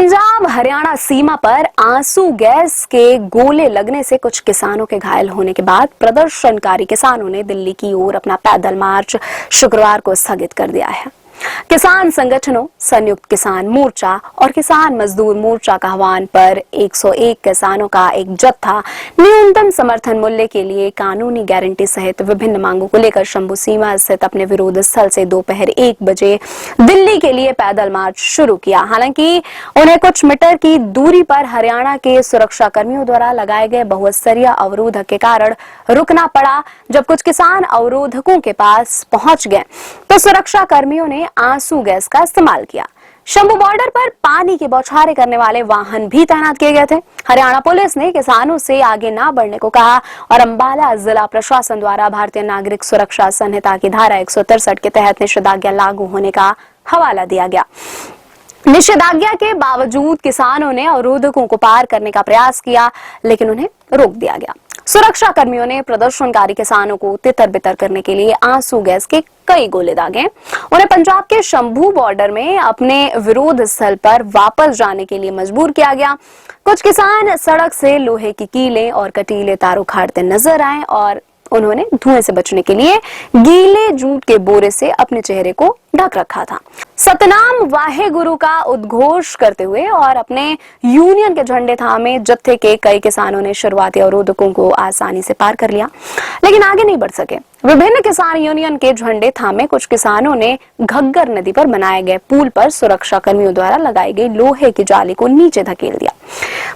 पंजाब हरियाणा सीमा पर आंसू गैस के गोले लगने से कुछ किसानों के घायल होने के बाद प्रदर्शनकारी किसानों ने दिल्ली की ओर अपना पैदल मार्च शुक्रवार को स्थगित कर दिया है। किसान संगठनों, संयुक्त किसान मोर्चा और किसान मजदूर मोर्चा का आह्वान पर 101 किसानों का एक जत्था न्यूनतम समर्थन मूल्य के लिए कानूनी गारंटी सहित विभिन्न मांगों को लेकर शंभू सीमा स्थित अपने विरोध स्थल से दोपहर 1 बजे दिल्ली के लिए पैदल मार्च शुरू किया। हालांकि उन्हें कुछ मीटर की दूरी पर हरियाणा के सुरक्षा कर्मियों द्वारा लगाए गए बहुस्तरीय अवरोधक के कारण रुकना पड़ा। जब कुछ किसान अवरोधकों के पास पहुंच गए तो सुरक्षा कर्मियों ने आंसू गैस का इस्तेमाल किया। शंभू बॉर्डर पर पानी के बौछारें करने वाले वाहन भी तैनात किए गए थे। हरियाणा पुलिस ने किसानों से आगे न बढ़ने को कहा और अंबाला जिला प्रशासन द्वारा भारतीय नागरिक सुरक्षा संहिता की धारा 163 के तहत निषेधाज्ञा लागू होने का हवाला दिया गया। निषेधाज्ञा के बावजूद किसानों ने अवरोधकों को पार करने का प्रयास किया, लेकिन उन्हें रोक दिया गया। सुरक्षा कर्मियों ने प्रदर्शनकारी किसानों को तितर बितर करने के लिए आंसू गैस के कई गोले दागे। उन्हें पंजाब के शंभू बॉर्डर में अपने विरोध स्थल पर वापस जाने के लिए मजबूर किया गया। कुछ किसान सड़क से लोहे की कीलें और कटीले तार उखाड़ते नजर आए और उन्होंने धुएं से बचने के लिए गीले जूट के बोरे से अपने चेहरे को ढक रखा था। सतनाम वाहे गुरु का उद्घोष करते हुए और अपने यूनियन के झंडे थामे जत्थे के कई किसानों ने शुरुआती अवरोधकों को आसानी से पार कर लिया, लेकिन आगे नहीं बढ़ सके। विभिन्न किसान यूनियन के झंडे थामे कुछ किसानों ने घग्गर नदी पर बनाए गए पुल पर सुरक्षा कर्मियों द्वारा लगाई गई लोहे की जाली को नीचे धकेल दिया।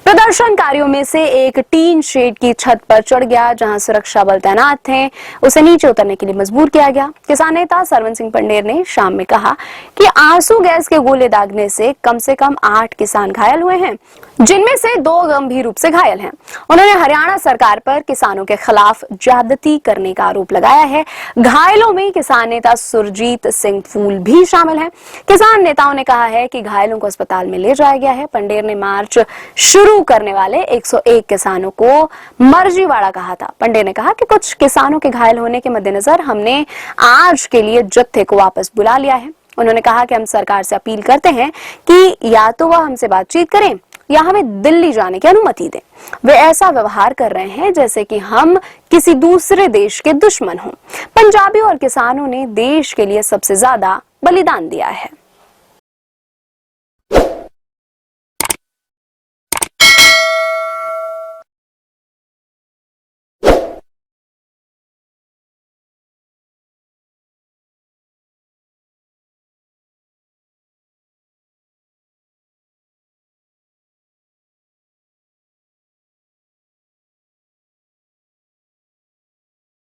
प्रदर्शनकारियों में से एक टीन शेड की छत पर चढ़ गया, जहां सुरक्षा बल तैनात थे। उसे नीचे उतरने के लिए मजबूर किया गया। किसान नेता सरवन सिंह पंडेर ने शाम में कहा कि आंसू गैस के गोले दागने से कम 8 किसान घायल हुए हैं, जिनमें से 2 गंभीर रूप से घायल हैं। उन्होंने हरियाणा सरकार पर किसानों के खिलाफ ज्यादती करने का आरोप लगाया है। घायलों में किसान नेता सुरजीत सिंह फूल भी शामिल हैं। किसान नेताओं ने कहा है कि घायलों को अस्पताल में ले जाया गया है। पंडेर ने मार्च शुरू करने वाले 101 किसानों को मर्जीवाड़ा कहा था। पंडेर ने कहा कि कुछ किसानों के घायल होने के मद्देनजर हमने आज के लिए जत्थे को वापस बुला लिया है। उन्होंने कहा कि हम सरकार से अपील करते हैं कि या तो वह हमसे बातचीत करें या हमें दिल्ली जाने की अनुमति दें। वे ऐसा व्यवहार कर रहे हैं जैसे कि हम किसी दूसरे देश के दुश्मन हों। पंजाबियों और किसानों ने देश के लिए सबसे ज्यादा बलिदान दिया है।